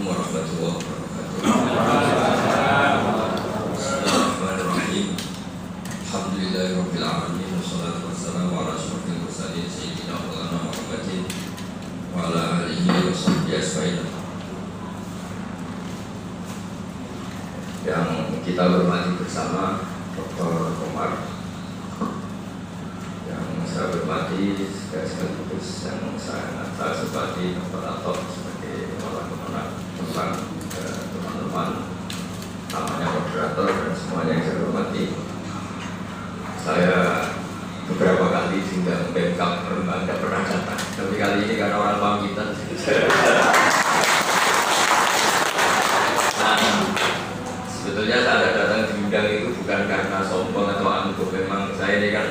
warahmatullahi wabarakatuh. Bismillahirrahmanirrahim. Alhamdulillahirabbil alamin wassalatu wassalamu ala asyrofil mursalin sayyidina Maulana Muhammadin wa ala alihi wa sahbihi ajmain. Yang kita hormati bersama Dr. Komar, yang saya hormati sekaligus yang saya sebati Dr. Atok sebagai orang tentang teman-teman namanya moderator dan semuanya yang saya hormati. Saya beberapa kali tinggal backup tidak pernah datang, tapi kali ini karena orang pamitan. Sebetulnya saya datang diundang itu bukan karena sombong atau angkuh. Memang saya ini kan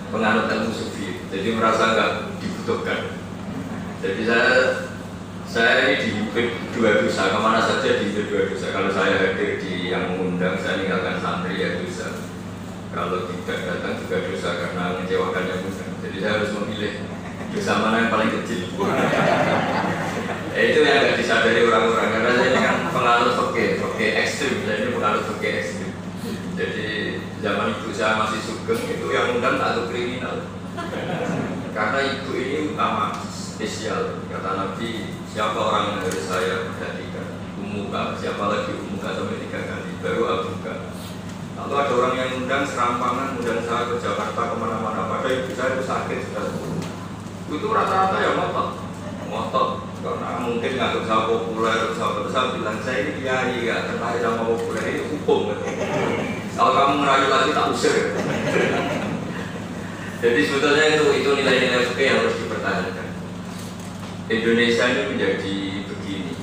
penganut ilmu sufi, jadi merasa nggak dibutuhkan. Jadi saya ini dihimpit dua dosa, kemana saja dihimpit dua dosa. Kalau saya hadir di yang mengundang, saya meninggalkan santri ya dosa. Kalau tidak datang juga dosa karena mengecewakan yang undang. Jadi saya harus memilih dosa mana yang paling kecil. Itu yang nggak disadari orang-orang, karena saya ini kan penganut fikih ekstrim. Saya ini penganut fikih ekstrim. Jadi zaman ibu saya masih sugeng, itu yang undang tak ada kriminal. Karena ibu ini utama, spesial. Kata Nabi, siapa orang yang harus saya perhatikan? Umuka, siapa lagi umuka sampai 3 kali, baru abuka. Lalu ada orang yang undang serampangan, undang saya ke Jakarta kemana-mana. Padahal ibu saya itu sakit sudah. Itu rata-rata ya ngotot. Karena mungkin nggak bisa populer, saya bilang saya ini kiai nggak tertarik sama populer, ini hukum. Kalau kamu ngerayu lagi tak usir. Jadi sebetulnya itu nilai-nilai fikih yang harus dipertahankan. Indonesia ini menjadi begini.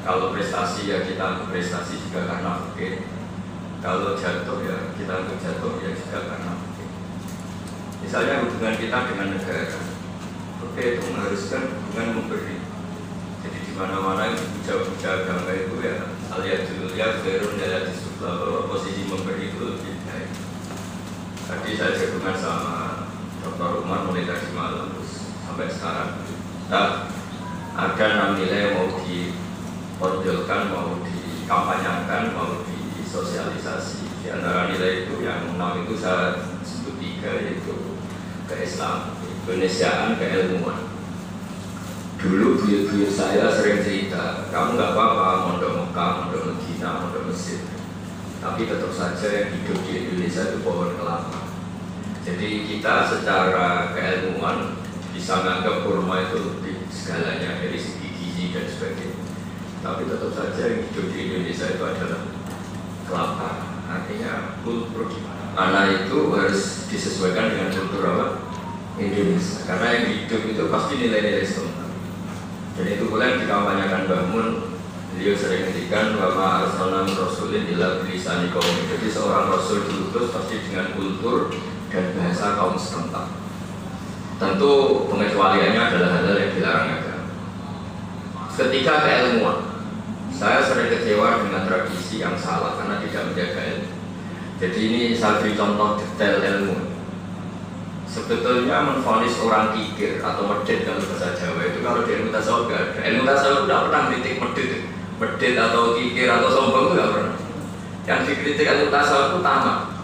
Kalau prestasi ya kita anggap prestasi juga karena fikih. Kalau jatuh ya kita anggap jatuh ya juga karena fikih. Misalnya hubungan kita dengan negara, fikih itu mengharuskan hubungan memberi. Jadi di mana-mana yang dipuja-puja agama itu ya aliyadul ya berun dari sebelah bahwa posisi memberi itu lebih baik. Tadi saya jagungan sama Dr. Umar mulai dari malam terus sampai sekarang. Nah, ada 6 nilai yang mau ditonjolkan, mau dikampanyakan, mau disosialisasi. Di antara nilai itu yang 6 itu saya sebut 3, yaitu keislaman, keindonesiaan, keilmuan. Dulu buyut-buyut saya sering cerita, kamu nggak apa-apa mondok Mekah, mondok Medina, mondok Mesir, tapi tetap saja yang hidup di Indonesia itu pohon kelapa. Jadi kita secara keilmuan bisa menganggap kurma itu lebih segalanya dari segi gizi dan sebagainya. Tapi tetap saja yang hidup di Indonesia itu adalah kelapa. Artinya kultur anak itu harus disesuaikan dengan kultur apa? Indonesia. Karena yang hidup itu pasti nilai-nilai setempat. Dan itu pula yang dikampanyakan Mbah Mun. Beliau sering ngendikan bahwa arsalna rasulin ila bilisani kaum. Jadi seorang rasul diutus pasti dengan kultur dan bahasa kaum setempat. Tentu pengecualiannya adalah hal-hal yang dilarang agama. Ketika keilmuan, saya sering kecewa dengan tradisi yang salah karena tidak menjaga ilmu. Jadi ini saya beri contoh detail ilmu. Sebetulnya menvonis orang kikir atau medit dalam bahasa Jawa itu kalau di ilmu tasawuf tidak ada. Ilmu tasawuf tidak pernah kritik medit atau kikir atau sombong itu tidak pernah. Yang dikritik ilmu tasawuf itu tamak.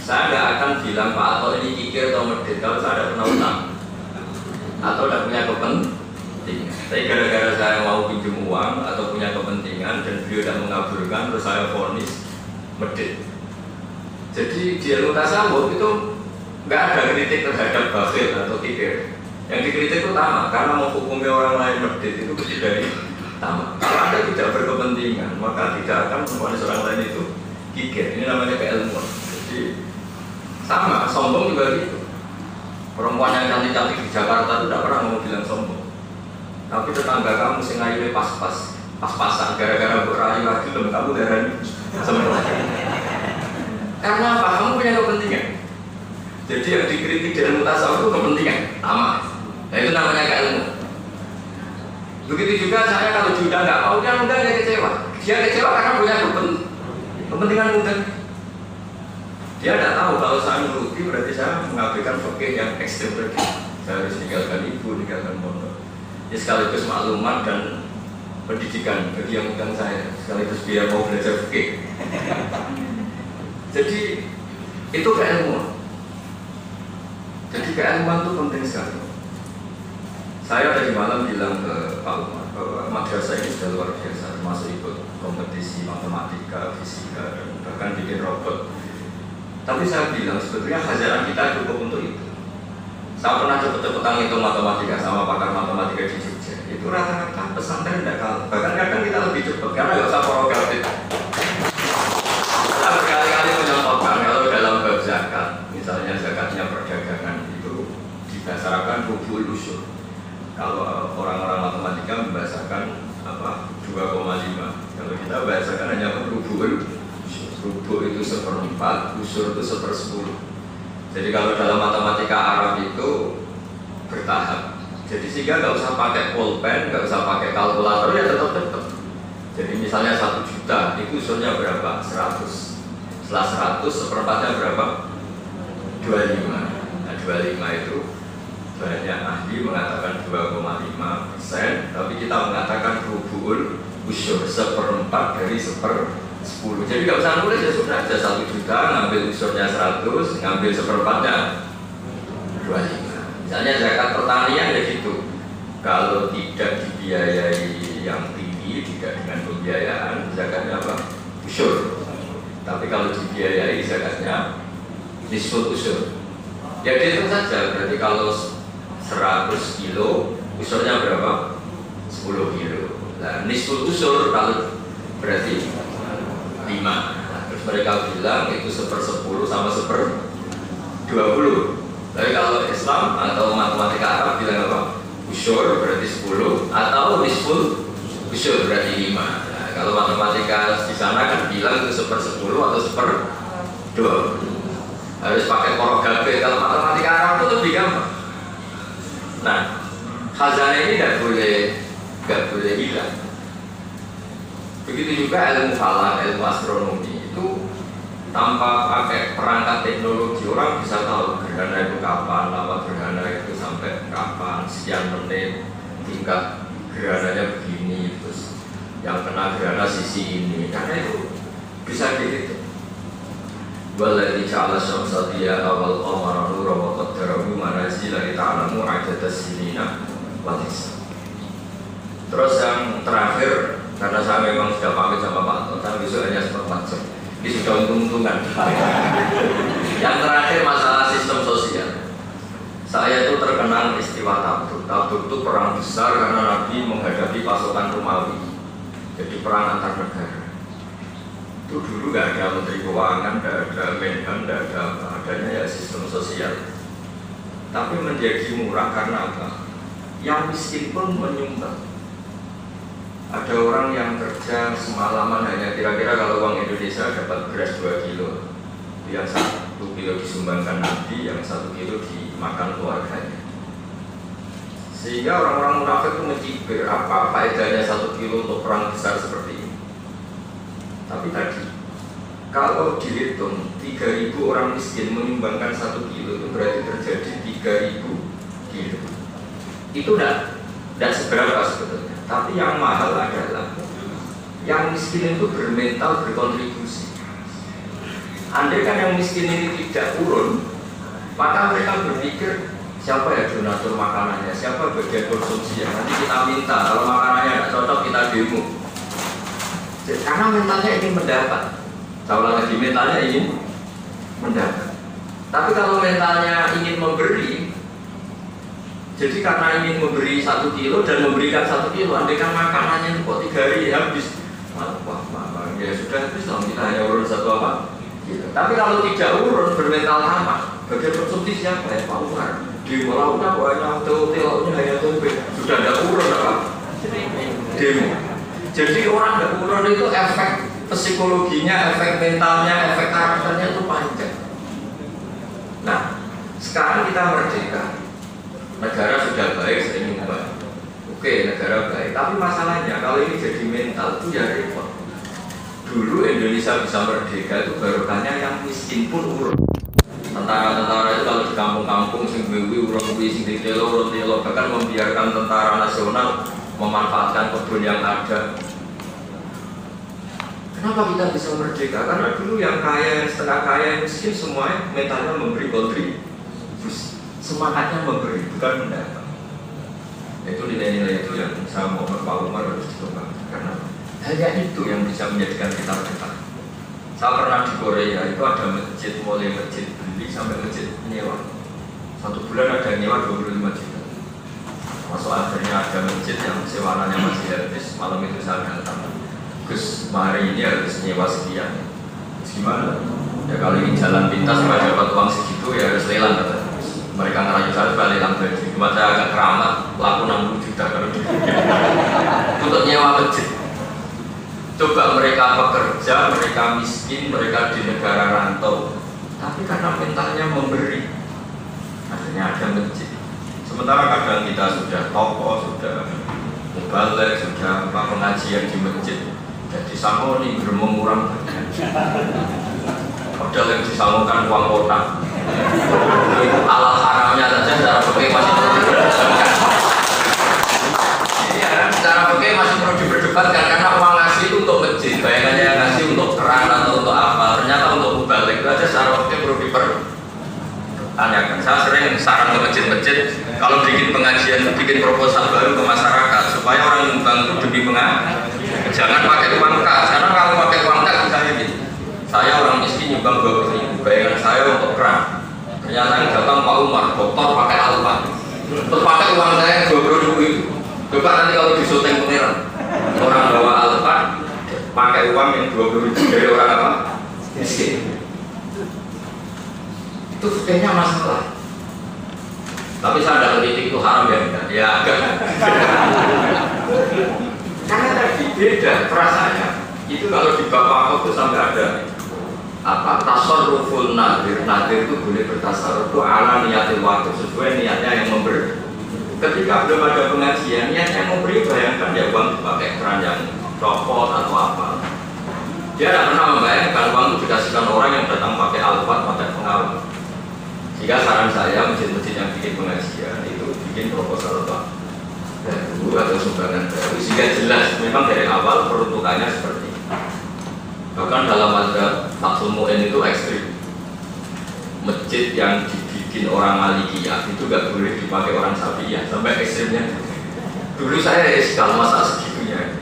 Saya tidak akan bilang Pak Ato ini kikir atau medit kalau saya tidak pernah utang atau tidak punya kepentingan. Tapi gara-gara saya mau pinjam uang atau punya kepentingan dan beliau tidak mengabulkan, terus saya vonis medit. Jadi di ilmu tasawuf itu nggak ada kritik terhadap bakhil atau kikir. Yang dikritik itu tamak, karena menghukumi orang lain medit itu mesti dari tamak. Kalau Anda tidak berkepentingan, maka tidak akan memvonis orang lain itu kikir. Ini namanya keilmuan. Jadi sama, sombong juga gitu. Perempuan yang cantik-cantik di Jakarta itu tidak pernah mau bilang sombong. Tapi tetangga kamu sing ayune pas-pasan gara-gara berayu lagi belum kamu darani semua. Karena apa? Kamu punya kepentingan. Jadi yang dikritik di ilmu tasawuf itu kepentingan, tamak. Nah itu namanya keilmuan. Begitu juga saya kalau diundang nggak mau, dia kecewa. Dia kecewa karena punya kepentingan undang. Dia tidak tahu kalau saya merugi berarti saya mengabaikan fikih yang ekstrem tadi. Saya harus meninggalkan ibu, meninggalkan pondok. Ini sekaligus maklumat dan pendidikan bagi yang undang saya, sekaligus biar mau belajar fikih. Jadi itu keilmuan. Jadi keilmuan itu penting sekali. Saya tadi malam bilang ke Pak Umar bahwa madrasah ini sudah luar biasa, termasuk ikut kompetisi matematika, fisika, dan bahkan bikin robot. Tapi saya bilang sebetulnya khazanah kita cukup untuk itu. Saya pernah cepet-cepetan ngitung matematika sama pakar matematika di Jogja. Itu rata-rata pesantren tidak kalah. Bahkan kadang kita lebih cepat karena nggak usah progratif. Saya berkali-kali mencontohkan kalau dalam bab zakat, misalnya zakatnya perdagangan itu didasarkan rubul usyur. Kalau orang-orang matematika membahasakan 2,5. Kalau kita bahasakan hanya rubul. Rubul itu 1/4, usyur itu 1/10. Jadi kalau dalam matematika Arab itu bertahap. Jadi sehingga nggak usah pakai pulpen, nggak usah pakai kalkulator, ya tetap. Jadi misalnya 1 juta, itu usulnya berapa? 100. Setelah 100, 1/4-nya berapa? 25. Nah 25 itu banyak ahli mengatakan 2,5%, tapi kita mengatakan rubul usyur 1/4 dari 1/10. Jadi nggak usah nulis, ya sudah aja 1 juta, ngambil usurnya 100, ngambil 1/4-nya 25. Misalnya zakat pertanian ya gitu. Kalau tidak dibiayai yang tinggi, tidak dengan pembiayaan, zakatnya apa? Usyur. Tapi kalau dibiayai zakatnya nisful usyur. Ya dihitung saja, berarti kalau 100 kilo, usurnya berapa? 10 kilo. Nah, nisful usur kalau berarti 5. Nah, terus mereka bilang itu 1/10 sama 1/20. Tapi kalau Islam atau matematika Arab bilang apa? Usur berarti 10 atau nisful usur berarti 5. Nah, kalau matematika di sana kan bilang itu 1/10 atau 1/20. Harus pakai prografi. Kalau matematika Arab itu lebih gampang. Nah, khazanah ini nggak boleh hilang. Begitu juga ilmu falak, ilmu astronomi itu tanpa pakai perangkat teknologi orang bisa tahu gerhana itu kapan, lama gerhana itu sampai kapan, sekian menit, tingkat gerhananya begini, terus yang kena gerhana sisi ini, karena itu bisa dihitung. Waladhi ja'ala syamsa diya awal qamara nura wa qaddarahu manazila li ta'lamu 'adada sinina wal hisab. Terus yang terakhir, karena saya memang sudah pamit sama Pak Anton, saya besok hanya 4 jam. Ini sudah untung-untungan. Yang terakhir masalah sistem sosial. Saya itu terkenal istiwa Tabuk. Tabuk itu perang besar karena Nabi menghadapi pasukan Romawi. Jadi perang antar negara. Itu dulu nggak ada menteri keuangan, nggak ada Menhan, nggak ada apa, adanya ya sistem sosial. Tapi menjadi murah karena apa? Yang miskin pun menyumbang. Ada orang yang kerja semalaman hanya kira-kira kalau uang Indonesia dapat beras 2 kilo, yang 1 kilo disumbangkan Nabi, yang 1 kilo dimakan keluarganya. Sehingga orang-orang munafik itu mencibir apa faedahnya 1 kilo untuk perang besar seperti ini. Tapi tadi, kalau dihitung 3.000 orang miskin menyumbangkan 1 kilo, itu berarti terjadi 3.000 kilo. Itu tidak seberapa sebetulnya. Tapi yang mahal adalah yang miskin itu bermental berkontribusi. Andai kan yang miskin ini tidak turun, maka mereka berpikir siapa ya donatur makanannya, siapa bagian konsumsi yang nanti kita minta. Kalau makanannya tidak cocok kita demo. Karena mentalnya ingin mendapat. Kalau lagi mentalnya ingin mendapat. Tapi kalau mentalnya ingin memberi, jadi karena ingin memberi 1 kilo dan memberikan 1 kilo, andai kan makanannya itu kok 3 hari habis, wah, ya sudah habis lah, kita hanya urun 1 apa gitu. Tapi kalau tidak urun, bermental tamak, bagian konsumsi siapa ya? Pak Umar di lautnya banyak, lautnya hanya tempe, sudah ada urun apa? Demo. Jadi orang tidak urun itu efek psikologinya, efek mentalnya, efek karakternya itu panjang. Nah, sekarang kita merdeka. Negara sudah baik, saya nyumbang. Oke, negara baik. Tapi masalahnya kalau ini jadi mental itu ya repot. Dulu Indonesia bisa merdeka itu barokahnya yang miskin pun urun. Tentara-tentara itu kalau di kampung-kampung sing bewi urun kuwi sing ditelo, bahkan membiarkan tentara nasional memanfaatkan kebun yang ada. Kenapa kita bisa merdeka? Karena dulu yang kaya, yang setengah kaya, yang miskin semuanya mentalnya memberi kontribusi, semangatnya memberi, bukan mendapat. Itu nilai-nilai itu yang saya mau Pak Umar harus dikembangkan. Karena hanya itu yang bisa menjadikan kita merdeka. Saya pernah di Korea, itu ada masjid, mulai masjid beli sampai masjid nyewa. Satu bulan ada nyewa 25 juta. Masuk akhirnya ada masjid yang sewaannya masih habis. Malam itu saya datang, Gus, hari ini harus nyewa sekian. Gimana? Ya kalau ingin jalan pintas, supaya dapat uang segitu ya harus lelang. Mereka ngerayu saya supaya lelang baju. Cuma saya agak keramat, laku 60 juta kalau gitu. Untuk nyewa masjid. Coba mereka pekerja, mereka miskin, mereka di negara rantau, tapi karena mentalnya memberi, akhirnya ada masjid. Sementara kadang kita sudah tokoh, sudah mubalik, sudah pengajian di masjid, jadi sangoni bermengurang. Padahal yang disanggukan uang otak. Itu alat haramnya saja secara fikih masih perlu diperdebatkan. Iya, secara fikih masih perlu diperdebatkan karena uang ngasih itu untuk masjid, bayangannya yang ngasih untuk keran atau untuk apa, ternyata untuk mubalik itu aja secara fikih perlu dipertanyakan. Saya sering saran ke masjid-masjid kalau bikin pengajian, bikin proposal baru ke masyarakat supaya orang nyumbang itu demi pengajian. Jangan pakai uang kas, karena kalau pakai uang kas misalnya gitu, saya orang miskin nyumbang 20.000, bayangan saya untuk keran. Ternyata yang datang Pak Umar, dokter pakai alpan, terus pakai uang saya 20.000 itu. Coba nanti kalau di syuting pangeran, orang bawa alpan, pakai uang yang 20.000 dari orang apa? Miskin. Itu kayaknya masalah. Tapi saya tidak kritik itu haram ya enggak? Ya agak. Karena tadi beda perasaannya. Itu kalau di bab wakaf itu sampai ada apa? Tasarruful nadir. Nadir itu boleh bertasarruf itu ala niatil wakaf, sesuai niatnya yang memberi. Ketika belum ada pengajian, niatnya yang memberi, bayangkan ya uang dipakai keran yang copot atau apa. Dia tidak pernah membayangkan uang itu dikasihkan orang yang datang pakai alfat, pakai pengawal. Jika saran saya, masjid-masjid yang bikin pengajian itu bikin proposal apa baru atau sumbangan baru sehingga jelas memang dari awal peruntukannya seperti ini. Bahkan dalam mazhab Fathul Mu'in itu ekstrim. Masjid yang dibikin orang Malikiyah itu gak boleh dipakai orang Syafi'iyah, sampai ekstrimnya. Dulu saya kalau masa segitunya,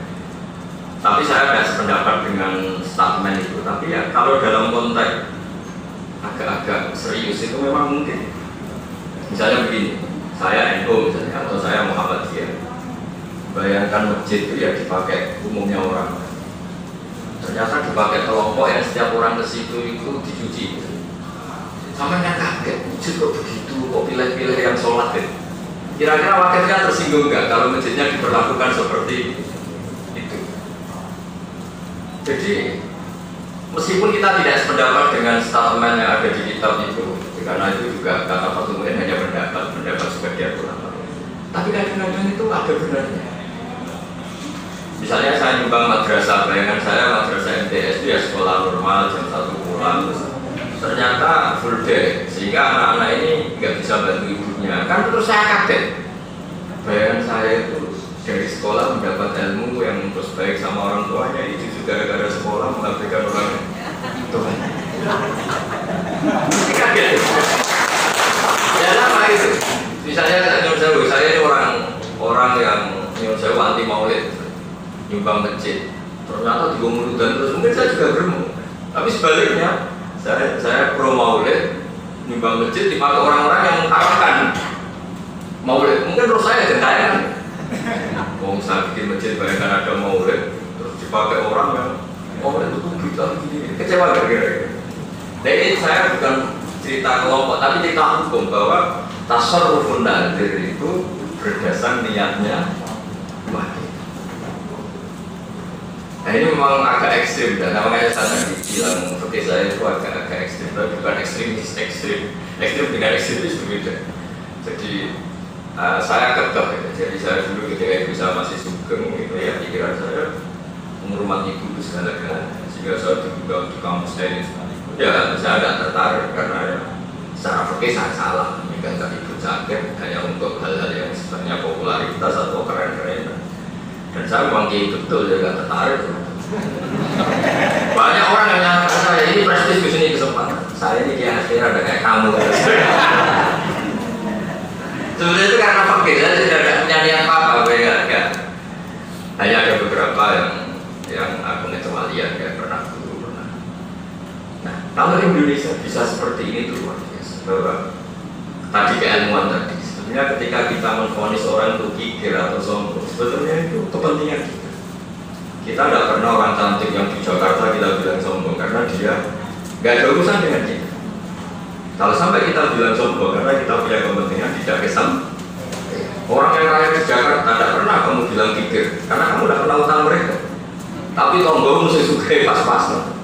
tapi saya tidak sependapat dengan statement itu. Tapi ya kalau dalam konteks agak-agak serius itu memang mungkin. Misalnya begini, saya NU misalnya atau saya Muhammadiyah, bayangkan masjid itu ya dipakai umumnya orang, ternyata dipakai kelompok yang setiap orang ke situ itu dicuci. Sama yang kaget, masjid kok begitu, kok pilih-pilih yang sholat ya. Kira-kira wakilnya tersinggung nggak kalau masjidnya diperlakukan seperti itu? Jadi meskipun kita tidak sependapat dengan statement yang ada di kitab itu, karena itu juga kata Fathul Mu'in hanya pendapat sebagai ulama. Tapi kadang-kadang itu ada benarnya. Misalnya saya nyumbang madrasah, bayangan saya madrasah MTS itu ya sekolah normal jam 1 pulang, ternyata full day, sehingga anak-anak ini nggak bisa bantu ibunya. Kan terus saya kaget. Bayangan saya itu dari sekolah mendapat ilmu yang terus baik sama orang tuanya, itu juga gara-gara sekolah mengabaikan orang tuanya. Kaget. Ya sama itu. Misalnya saya ini orang yang nyuruh saya anti maulid, nyumbang masjid. Ternyata di dan terus mungkin saya juga bermu. Tapi sebaliknya, saya pro maulid, nyumbang masjid dipakai orang-orang yang mengharamkan maulid. Mungkin terus saya jentayan. Mau saya bikin masjid bayangkan ada maulid, terus dipakai orang yang maulid itu gitu begini. Kecewa gak kira-kira? Jadi saya bukan cerita kelompok, tapi cerita hukum bahwa tasarrufun nadir itu berdasar niatnya wajib. Nah ini memang agak ekstrim, dan makanya saya tadi bilang seperti saya itu agak ekstrim, tapi bukan ekstrim dengan ekstremis berbeda. Jadi saya kekeh, jadi saya dulu ketika ibu saya masih sugeng, itu ya pikiran saya menghormati ibu segala-galanya, sehingga saya juga di kampus teknis. Ya saya tidak tertarik karena ya, secara fikih saya salah, meninggalkan ibu sakit hanya untuk hal-hal yang sifatnya popularitas atau keren-keren. Dan saya memang kiai betul, saya nggak tertarik. Banyak orang yang nyangka saya ini prestis di sini kesempatan. Saya ini kiai akhirnya ada kayak kamu. Sebenarnya itu karena fakir, saya tidak ada punya niat apa-apa, ya. Hanya ada beberapa yang aku ngecualian, ya pernah dulu pernah. Nah, kalau Indonesia bisa seperti ini tuh luar biasa. Bahwa tadi keilmuan tadi, sebenarnya ketika kita menvonis orang itu kikir atau sombong, sebetulnya itu kepentingan kita. Kita tidak pernah orang cantik yang di Jakarta kita bilang sombong karena dia nggak ada urusan dengan kita. Kalau sampai kita bilang sombong karena kita punya kepentingan tidak kesam. Orang yang kaya di Jakarta tidak pernah kamu bilang kikir karena kamu tidak kenal utang mereka. Tapi tonggomu sesuai pas-pasan.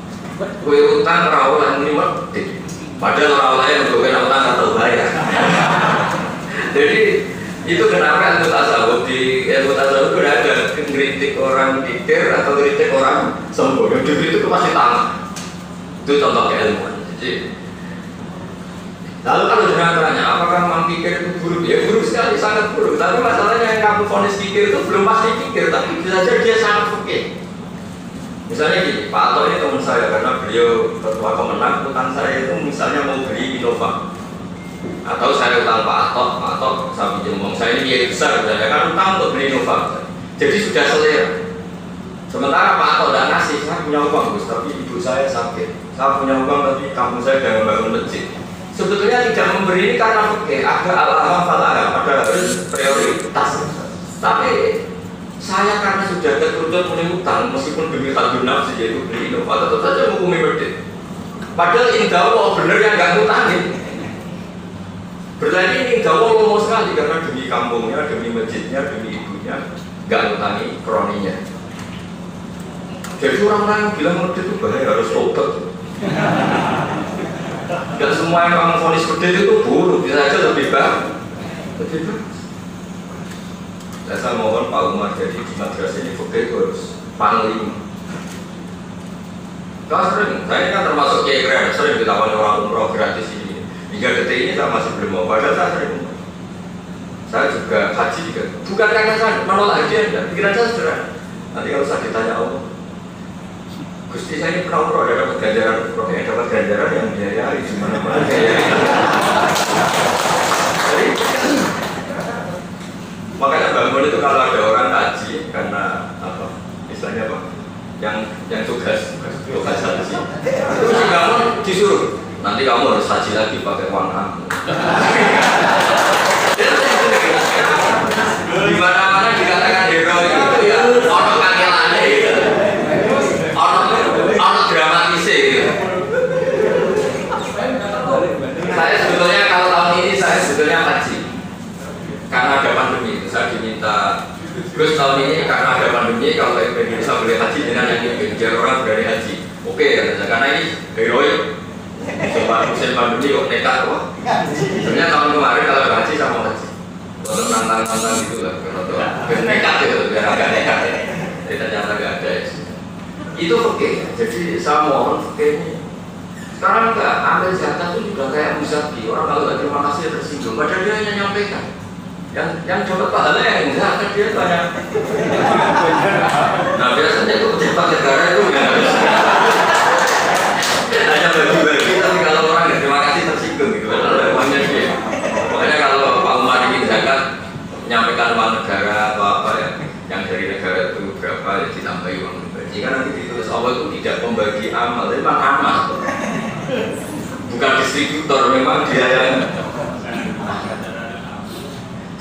Kue utang rawol yang ini mati. Padahal rawol yang bukan utang atau bayar. Jadi itu kenapa ilmu tasawuf di ilmu tasawuf itu ada kritik orang kikir atau kritik orang sombong. Yang dikritik itu pasti tangan. Itu contoh keilmuan. Jadi lalu kalau dengan tanya, apakah memang kikir itu buruk? Ya buruk sekali, sangat buruk. Tapi masalahnya yang kamu vonis kikir itu belum pasti kikir, tapi bisa saja dia sangat fakir. Misalnya gini, Pak Ato ini teman saya karena beliau ketua Kemenang, utang saya itu misalnya mau beli Innova. Atau saya utang Pak Ato saya pinjam uang saya ini biaya besar, misalnya kan utang untuk beli Innova. Jadi sudah selera. Sementara Pak Ato tidak ngasih, saya punya uang Gus, tapi ibu saya sakit. Saya punya uang tapi kampung saya sudah membangun masjid. Sebetulnya tidak memberi ini karena fakir, ada al-alam falah, ada harus prioritas. Tapi saya karena sudah tertuntut punya utang, meskipun demi tanggung nafsi yaitu beli Innova, tetap saja menghukumi berdek. Padahal indah Allah benar yang nggak ngutangin. Berarti ini indah Allah ngomong sekali karena demi kampungnya, demi masjidnya, demi ibunya, nggak ngutangi kroninya. Jadi orang-orang yang bilang berdek itu bahaya harus tobat. Dan semua yang kamu vonis seperti itu buruk, bisa saja lebih baik. Dan saya mohon Pak Umar jadi di madrasah ini fakir itu harus panglima. Kalau sering, saya ini kan termasuk kiai keren, sering ditawari orang umroh gratis ini. Hingga detik ini saya masih belum mau, padahal saya sering. Saya juga haji juga. Bukan karena saya menolak haji, pikiran saya sederhana. Nanti kalau saya ditanya Allah, Gusti saya ini pernah umroh, ada dapat ganjaran umroh, ya dapat ganjaran yang biayai di mana-mana biayai. Jadi makanya bangun itu kalau ada orang haji karena apa? Istilahnya apa? Yang tugas haji itu si bangun disuruh nanti kamu harus haji lagi pakai uang kamu. Di mana-mana dikatakan hero itu ya orang kangelannya gitu. Orang dramatisnya gitu. Saya sebetulnya kalau tahun ini saya sebetulnya haji karena ada pandemi. Saya diminta terus tahun ini karena ada pandemi kalau Indonesia boleh haji dengan yang ini biar orang berani haji. Oke, karena ini heroik. Musim pandemi kok nekat kok. Sebenarnya tahun kemarin kalau haji sama haji. Untuk nantang-nantang gitu lah. Untuk nekat gitu, biar agak nekat ya. Tapi ternyata nggak ada. Itu oke. Jadi saya mohon oke ini. Sekarang enggak, ambil zakat itu juga kayak musabi. Orang kalau nggak terima kasih tersinggung. Padahal dia hanya nyampaikan. Yang dapat pahala yang zakat dia banyak. Nah biasanya itu pejabat negara itu ya harus hanya bagi-bagi. Tapi kalau orang nggak terima kasih tersinggung gitu. Makanya dia. Makanya kalau Pak Umar ingin zakat menyampaikan uang negara atau apa ya, yang dari negara itu berapa ya ditambahi uang pribadi. Kan nanti ditulis Allah itu tidak membagi amal, tapi memang amal. Bukan distributor, memang dia yang.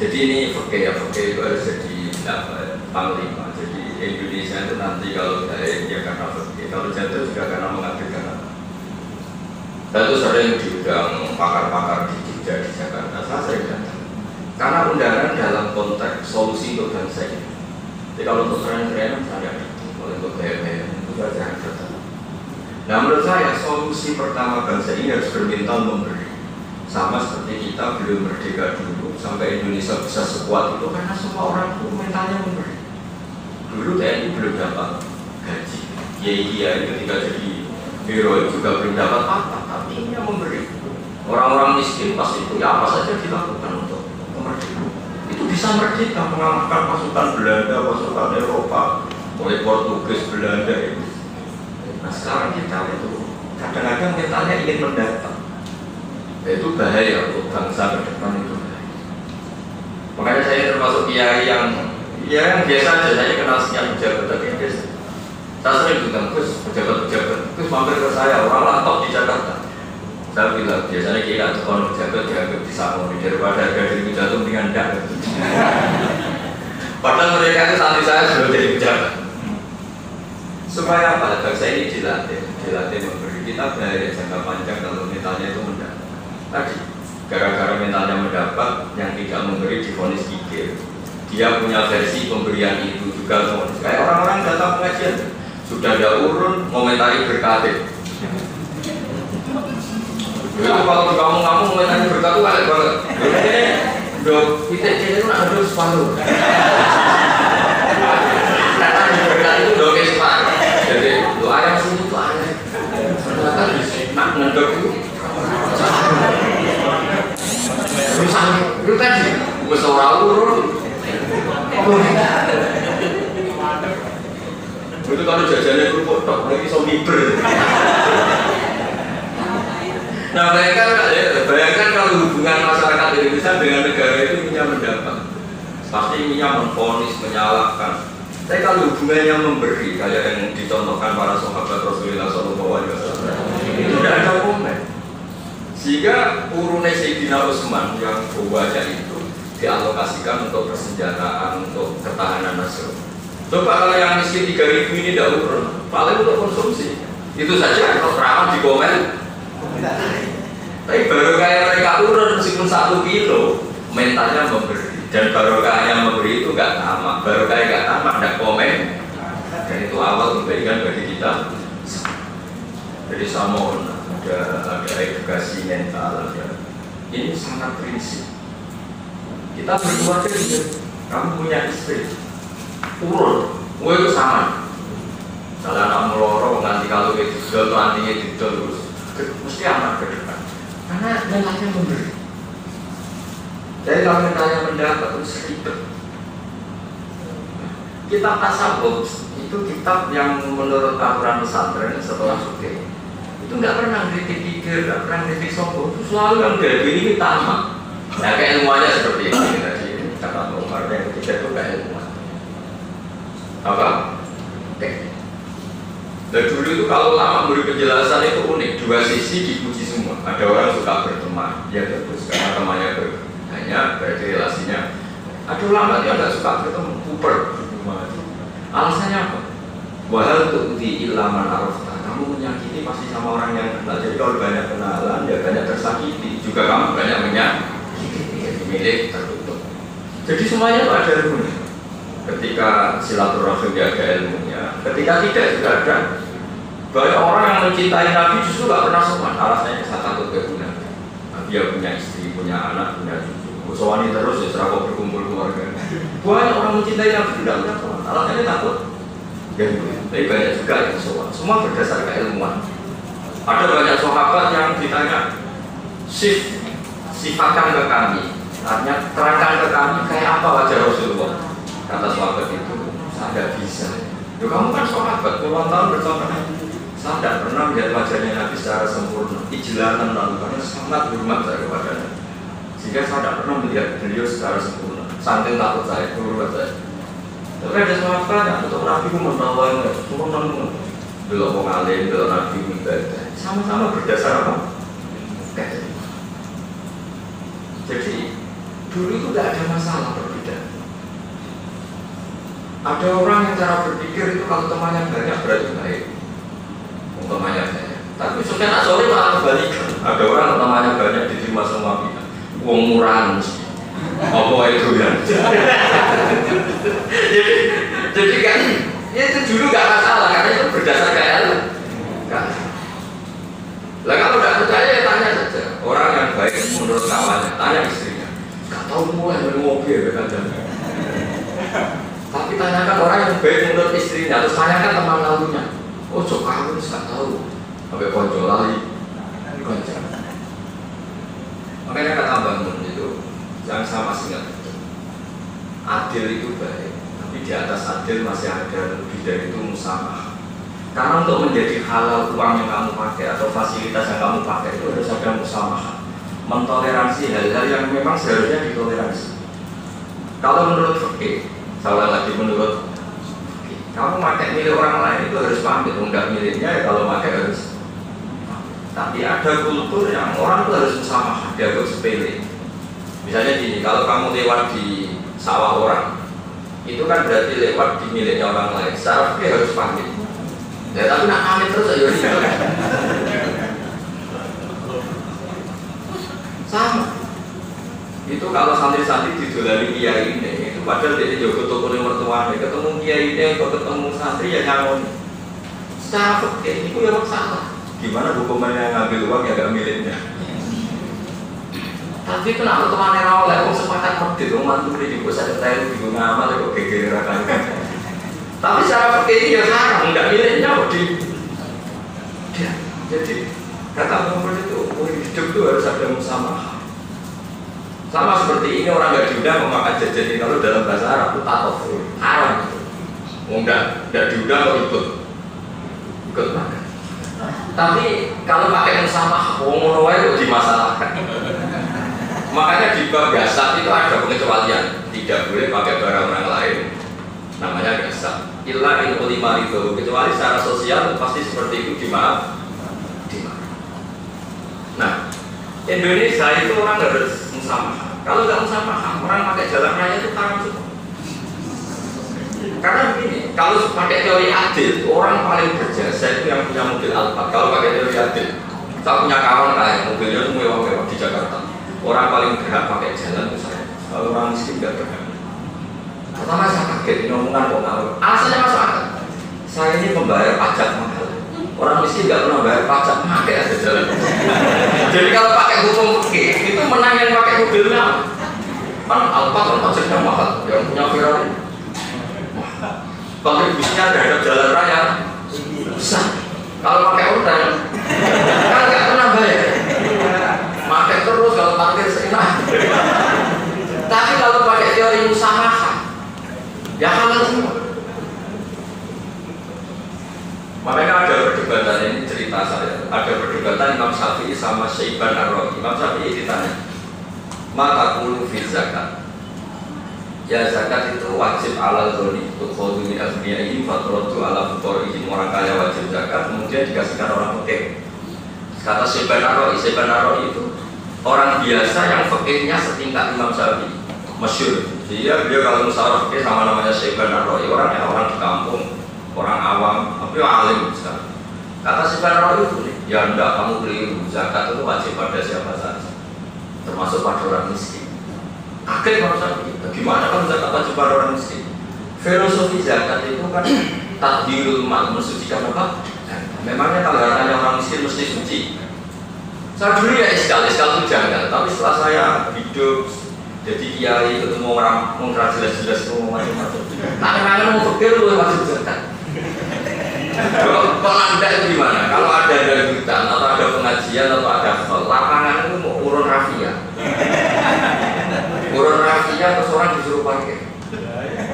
Jadi ini fakir itu harus jadi panglima. Jadi Indonesia itu nanti kalau baik ya karena fakir, kalau jatuh juga karena mengabdikan apa. Dan itu sering diundang pakar-pakar di Jogja di Jakarta. Saya sering datang. Karena undangan dalam konteks solusi untuk bangsa ini. Jadi kalau untuk keren-keren saya datang, kalau untuk gaya-gaya itu saya jarang datang. Nah menurut saya solusi pertama bangsa ini harus berminta memberi. Sama seperti kita belum merdeka dulu sampai Indonesia bisa sekuat itu karena semua orang itu mentalnya memberi. Dulu TNI belum dapat gaji, kiai ketika jadi hero juga belum dapat apa, tapi ini yang memberi. Orang-orang miskin pasti itu ya apa saja dilakukan untuk kemerdekaan. Itu bisa merdeka mengalahkan pasukan Belanda, pasukan Eropa, mulai Portugis, Belanda itu. Nah sekarang kita itu kadang-kadang mentalnya ingin mendatang. Itu bahaya untuk bangsa ke depan itu. Makanya saya termasuk kiai yang biasa aja, saya kenal sekian pejabat tapi yang biasa. Saya sering bilang, Gus, pejabat, Gus mampir ke saya, orang lantok di Jakarta. Saya bilang, biasanya kiai kalau pejabat dianggap disangoni daripada harga diri jatuh dengan enggak. Padahal mereka itu santri saya sebelum jadi pejabat. Supaya apa? Bangsa ini dilatih memberi. Kita bahaya jangka panjang kalau mentalnya itu mendapat. Tadi, gara-gara mentalnya mendapat, yang tidak memberi divonis kikir. Dia punya versi pemberian itu juga. Kayak orang-orang datang pengajian, sudah ada urun, komentari berkatib. Itu kalau di kamu komentari berkat itu aneh banget. Kita itu nak ada separuh. Komentari berkat itu doke separuh. Jadi doa yang sini itu aneh. Ternyata nak ngedok itu. Rusak itu tadi, musyawarah urun. Itu kalau jajannya kerupuk tok, lagi so miber. Nah bayangkan kalau hubungan masyarakat Indonesia dengan negara itu punya mendapat, pasti punya memvonis, menyalahkan. Tapi kalau hubungannya memberi, kayak yang dicontohkan para sahabat Rasulullah SAW, itu tidak ada komen. Sehingga urunnya Sayyidina Utsman yang banyak itu dialokasikan untuk persenjataan, untuk ketahanan nasional. Coba kalau yang miskin 3.000 ini tidak urun, paling untuk konsumsi. Itu saja kalau terawat di komen. Tapi baru kayak mereka urun meskipun 1 kilo, mentalnya memberi. Dan baru kayak memberi itu nggak tamak, baru kayak nggak tamak, ada komen. Dan itu awal kebaikan bagi kita. Jadi sama ada edukasi mental, ini sangat prinsip. Kita berkeluarga juga, kamu punya istri, urun, gue itu sama. Kalau anak melorong nanti kalau itu didol, nantinya didol terus, mesti aman ke depan. Karena mentalnya memberi. Jadi kalau mentalnya mendapat terus ribet. Kitab tasawuf itu kitab yang menurut aturan pesantren setelah suke. Itu nggak pernah kritik pikir, nggak pernah kritik sombong, itu selalu yang dari ini tamak. Nah kayak ilmuannya seperti ini tadi, kata Umar yang ketiga itu kayak ilmuwan. Apa? Oke. Dan dulu itu kalau lama beri penjelasan itu unik, dua sisi dipuji semua. Ada orang suka berteman, ya bagus karena temannya banyak, berarti relasinya. Ada ulama yang nggak suka bertemu, kuper. Alasannya apa? Wahal tu'ti ilaman arafta. Kamu menyakiti pasti sama orang yang kenal. Jadi kalau banyak kenalan, ya banyak tersakiti. Juga kamu banyak menyakiti. Jadi milik tertutup. Jadi semuanya itu ada ilmunya. Ketika silaturahim ada ilmunya. Ketika tidak juga ada. Banyak orang yang mencintai Nabi justru nggak pernah sowan. Alasannya saya takut kegunan. Dia punya istri, punya anak, punya cucu. Sowani terus ya serah berkumpul keluarga. Banyak orang mencintai Nabi tidak pernah sowan. Alasannya takut. Ya, tapi banyak juga yang sowan. Semua berdasarkan keilmuan. Ada banyak sahabat yang ditanya, sifatkan ke kami. Artinya terangkan ke kami kayak apa wajah Rasulullah. Kata sahabat itu, saya tidak bisa. Ya, kamu kan sahabat, puluhan tahun bersama Nabi. Saya tidak pernah melihat wajahnya Nabi secara sempurna. Ijlanan lalu karena sangat hormat saya kepadanya. Sehingga saya tidak pernah melihat beliau secara sempurna. Saking takut saya, hormat saya. Tapi ada sahabat yang untuk Nabi pun menawarkan, semua nanggung. Belum mau ngalim, belum Nabi ibadah. Sama-sama berdasar apa? Jadi dulu itu tidak ada masalah perbedaan. Ada orang yang cara berpikir itu kalau temannya banyak berarti baik. Temannya banyak. Tapi sebenarnya sore malah kebalikan. Ada orang temannya banyak diterima semua pihak. Uang murahan mesti. Apa itu ya? jadi kan ya itu dulu nggak masalah karena itu berdasarkan ilmu. Lah kalau nggak percaya ya tanya saja. Orang yang baik menurut kawannya, tanya istrinya. Nggak tahu mulai dari mobil ya kan? Tapi tanyakan orang yang baik menurut istrinya, terus tanyakan teman lalunya. Oh cok kamu nggak tahu. Sampai konco lagi. Konco. Makanya kata bangun itu yang saya masih ingat. adil itu baik, tapi di atas adil masih ada lebih dari itu musamah. Karena untuk menjadi halal uang yang kamu pakai atau fasilitas yang kamu pakai itu harus ada musamah, mentoleransi hal-hal yang memang seharusnya ditoleransi. Kalau menurut fikih, salah lagi menurut fikih, kamu pakai milik orang lain itu harus pamit, enggak miliknya ya kalau pakai harus. Tapi ada kultur yang orang itu harus musamah, dianggap sepele. Misalnya gini, kalau kamu lewat di sawah orang, itu kan berarti lewat di miliknya orang lain. Secara fikih harus pamit. Ya tapi nak pamit terus aja gitu. Sama. Itu kalau santri-santri didolani kiai ini, itu padahal dia juga toko mertuane, ketemu kiai ini, ketemu santri ya nyangon. Secara fikih itu yang salah. Gimana hukumannya ngambil uang yang gak miliknya? Tapi kenapa temannya rawol? Aku sepakat medit, aku mantu di bos ada tahu di ngamal, aku geger rakan. Tapi secara fikih ini ya haram, nggak miliknya kok di. Jadi kata Muhammad itu hidup itu harus ada musamah. Sama seperti ini orang nggak diundang memakan jajan kalau dalam bahasa Arab itu tatof haram. Nggak diundang kok ikut makan. Tapi kalau pakai musamah, ngono wae kok dimasalahkan. Makanya di bab gasab itu ada pengecualian, tidak boleh pakai barang orang lain. Namanya gasab. Illa in ulima itu, kecuali secara sosial pasti seperti itu dimaaf. Nah, Indonesia itu orang harus musamah. Kalau nggak musamah, orang pakai jalan raya itu haram semua. Karena begini, kalau pakai teori adil, orang paling berjasa itu yang punya mobil Alphard. Kalau pakai teori adil, saya punya kawan kaya, mobilnya itu mewah-mewah di Jakarta. Orang paling berhak pakai jalan itu saya. Kalau orang miskin nggak berhak. Pertama saya kaget, ini omongan kok ngawur. Alasannya masuk akal. Saya ini membayar pajak mahal. Orang miskin nggak pernah bayar pajak, pakai ada jalan. Jadi kalau pakai hukum fikih, itu menang yang pakai mobilnya. Kan Alphard kan pajaknya mahal, yang punya Ferrari. Kontribusinya terhadap jalan raya besar. Kalau pakai order kan nggak pernah bayar. Pakai terus kalau parkir seenak. Tapi kalau pakai teori musamah, ya halal semua. Makanya ada perdebatan, ini cerita saya. Ada perdebatan Imam Syafi'i sama Syaiban Ar-Rawi. Imam Syafi'i ditanya, maka kulu fi zakat. Ya zakat itu wajib ala dzoni tukhadhu min aghniyahim fatratu ala fuqarihim. Orang kaya wajib zakat, kemudian dikasihkan orang fakir. Kata Syaiban Ar-Rawi itu orang biasa yang fakirnya setingkat Imam Syafi'i, masyhur. Dia kalau musyawarah fakir sama namanya Syaiban Ar-Rawi, orangnya orang di kampung, orang awam, tapi alim sekali. Kata Syaiban Ar-Rawi itu, ya enggak, kamu keliru. Zakat itu wajib pada siapa saja, termasuk pada orang miskin. Akhirnya Imam Syafi'i, gimana kalau zakat wajib pada orang miskin? Filosofi zakat itu kan tahdhirul mal, mensucikan apa? Memangnya kalau hartanya orang miskin mesti suci? Saya dulu ya iskal itu janggal, tapi setelah saya hidup jadi kiai ketemu orang mengkira jelas-jelas mau macam-macam. Kadang-kadang mau pikir lu wajib zakat. Kalau anda itu gimana? Kalau ada hutan atau ada pengajian atau ada lapangan itu mau urun rafia. Urun rafia terus orang disuruh parkir.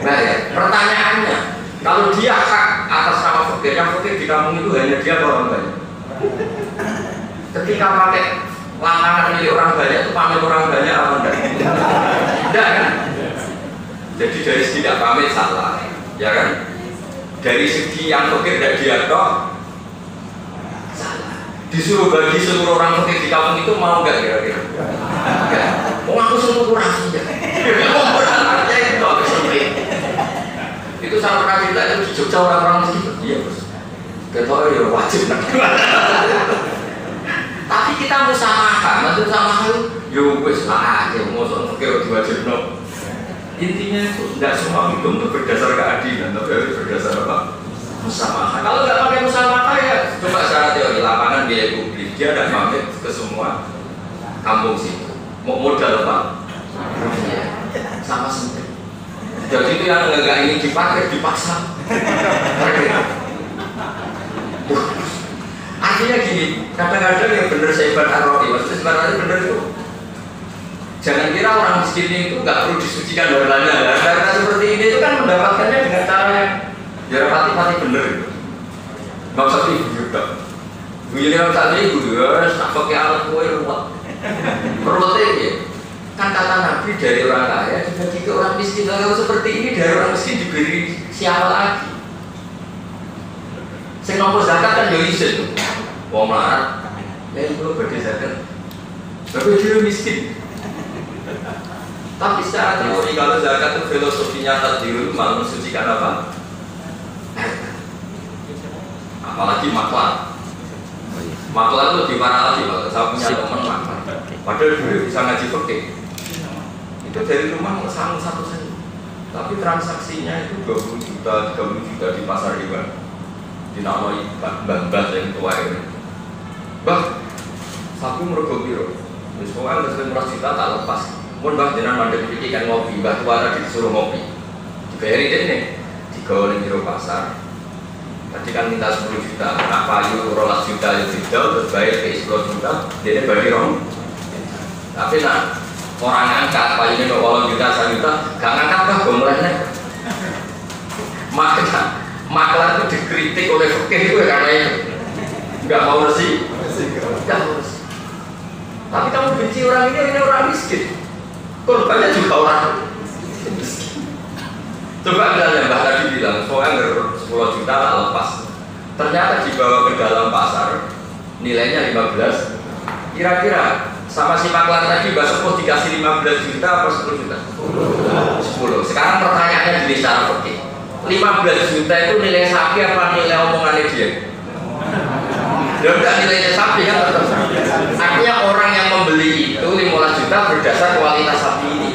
Nah ya, pertanyaannya, kalau dia hak atas nama fakir, yang fakir di kampung itu hanya dia atau orang banyak? Ketika pakai lapangan milik orang banyak itu pamit orang banyak apa enggak? Enggak kan? Jadi dari segi tidak pamit salah, ya kan? Dari segi yang fakir tidak diatur salah. Disuruh bagi seluruh orang fakir di kampung itu mau enggak kira-kira? Enggak. Mau aku seluruh rakyat. Mau berarti itu aku sempit. Itu saya pernah cerita itu di Jogja orang-orang miskin. Iya bos. Ketua ya wajib. Tapi kita musamah, maksud musamah itu, yo wes lah aja, ngosok fakir diwajibno. Intinya itu tidak semua hidup itu berdasar keadilan, tapi harus berdasar apa? Musamah. Kalau nggak pakai musamah ya, coba secara teori lapangan biaya publik dia tidak pamit ke semua kampung situ. Mau modal apa? Sama sempit. Jadi itu yang nggak ingin dipakai dipaksa. Artinya gini, kadang-kadang yang benar Syaiban Ar-Rawi, maksudnya sebenarnya benar itu Jangan kira orang miskin itu nggak perlu disucikan hartanya. Harta seperti ini itu kan mendapatkannya dengan cara yang ya pati-pati bener. Nggak usah ibu juga. Bunyi yang saat ini ibu ya, tak pakai alat kue ruwet. Perutnya ya. Kan kata Nabi dari orang kaya dibagi ke orang miskin. Kalau seperti ini dari orang miskin diberi siapa lagi? Sing nomor zakat kan yo isin. Wong melarat. Ya itu bagi zakat. Tapi dia miskin. Tapi secara teori kalau zakat itu filosofinya tadbirul mal mensucikan apa? Apalagi maklar. Maklar itu lebih parah lagi. Kalau saya punya teman maklar, padahal dia bisa ngaji fikih. Itu dari rumah sama satu saja. Tapi transaksinya itu 20 juta, 30 juta di pasar riba. Dinamai mbah-mbah yang tua ini. Bah, sapi mergo piro? Wis pokoke wis 15 juta tak lepas. Mun mbah jenengan mandek iki kan ngopi, mbah tua tadi disuruh ngopi. Dibayari dene, digawe ning jero pasar. Tadi kan minta 10 juta, nak payu 12 juta itu didol, terus bayar ke 10 juta, dene bagi rong. Tapi nak orang ngangkat payune kok 8 juta, 1 juta, gak ngangkat bah gomlene. Maklar itu dikritik oleh fikih itu karena itu nggak mau bersih, nggak mau bersih. Tapi kamu benci orang ini orang miskin, korbannya juga orang miskin. Coba misalnya Mbak tadi bilang, soalnya 10 juta tak lepas, ternyata dibawa ke dalam pasar, nilainya 15. Kira-kira sama si maklar tadi Mbak Sepuh dikasih 15 juta atau 10 juta? 10. Sekarang pertanyaannya di secara fikih. 15 juta itu nilai sapi apa nilai omongannya dia? Ya enggak, nilainya sapi kan tetap. Artinya orang yang membeli itu 15 juta berdasar kualitas sapi ini.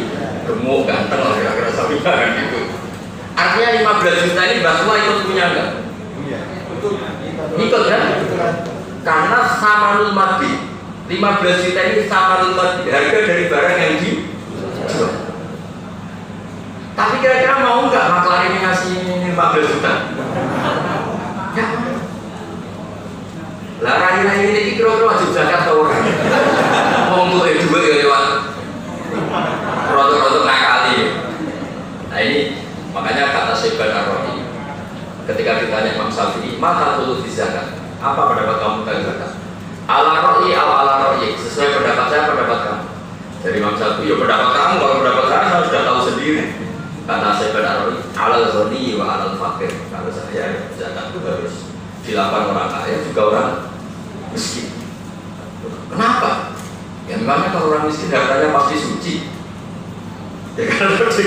Gemuk, ganteng lah kira-kira sapi kan gitu. Artinya 15 juta ini Mbak Tua ikut punya enggak? Ikut kan? Karena samanul madhi. 15 juta ini samanul madhi, harga dari barang yang dijual. Tapi kira-kira mau nggak maklar ini ngasih 15 juta? Ya. Lah rai-rai ini kira-kira wajib zakat atau orang? Mau untuk dua ya lewat rotok-rotok ngakali. Nah ini makanya kata Syekh Ar-Rawi ketika ditanya Imam Syafi'i, maka tulu di zakat. Apa pendapat kamu tentang zakat? Ala ro'i ala ro'i, sesuai pendapat saya, pendapat kamu. Dari Imam Syafi'i, ya pendapat kamu, kalau pendapat saya sudah tahu sendiri. Kata Syekh Ar-Rawi, alal ghani wa alal fakir. Kalau saya zakat itu harus dilakukan orang kaya juga orang miskin. Kenapa? Ya memangnya kalau orang miskin hartanya pasti suci. Ya kan seperti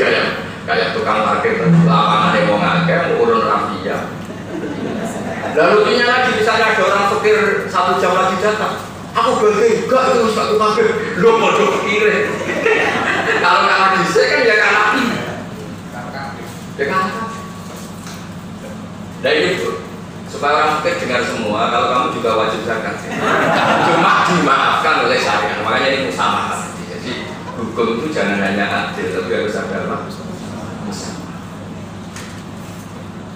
kayak tukang parkir lapangan yang mau ngakeh, mau urun rafia. Lalu ini lagi misalnya ada orang fakir 1 jam lagi datang. Aku bagi enggak itu satu parkir. Lo mau pikir. Kalau kalah bisa kan ya kalah. Ya kan? Nah ini supaya orang fakir dengar semua, kalau kamu juga wajib zakat. Cuma dimaafkan oleh syariat, makanya ini musamaah. Jadi hukum itu jangan hanya adil, tapi harus ada apa? Musamaah.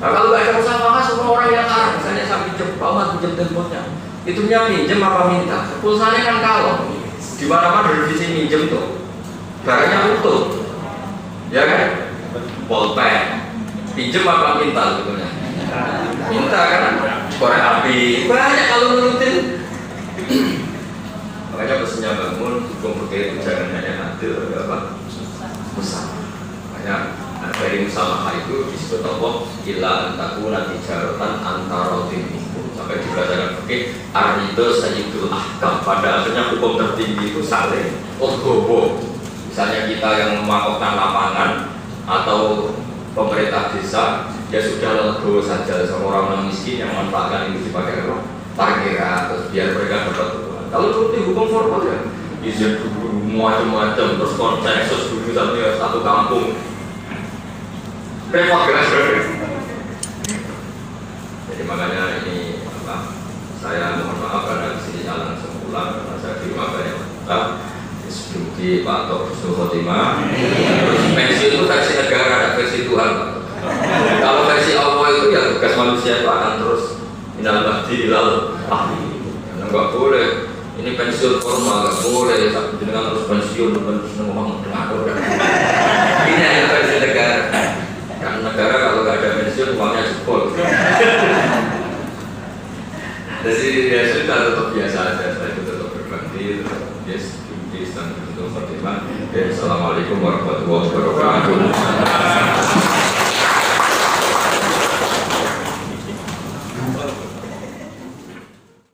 Nah kalau nggak ada musamaah, semua orang yang arah, misalnya saya pinjam, Pak Umar pinjam teleponnya, itu punya pinjam apa minta? Pulsanya kan kalau di mana-mana definisi minjem tuh, barangnya utuh, ya kan? Polpen, pinjem apa minta sebetulnya? Minta kan? Korek api, banyak kalau nurutin. Makanya pesannya bangun, hukum fikih itu jangan hanya adil, apa? Musamaah. Makanya dari musamaah itu disebut Allah illa antakuna tijaratan antara timinku. Sampai dikatakan fikih arido sayyidul ahkam. Pada akhirnya hukum tertinggi itu saling ogobo. Misalnya kita yang memakokan lapangan atau pemerintah desa, ya sudah legowo saja sama orang miskin yang memanfaatkan itu dipakai apa? Parkiran, terus biar mereka dapat uang. Kalau seperti hukum formal ya, izin dulu macam-macam, terus konsensus dulu satu kampung. Repot kan? Jadi makanya ini apa? Saya mohon maaf karena di sini jalan semula karena saya di rumah banyak tetap. Sebelum di Pak Tok Husnul Khotimah. Terus versi itu versi negara, ada versi Tuhan. Kalau versi Allah itu ya tugas manusia itu akan terus minal bahdi ilal ahli. Karena nggak boleh Ini pensiun formal, nggak boleh. Tapi jenengan harus pensiun ngomong dengar. Ini yang pensiun negara. Kan negara kalau nggak ada pensiun uangnya jebol. Jadi ya sudah tetap biasa aja. Saya itu tetap berbakti, tetap yes, dan untuk berterima. Assalamualaikum warahmatullahi wabarakatuh.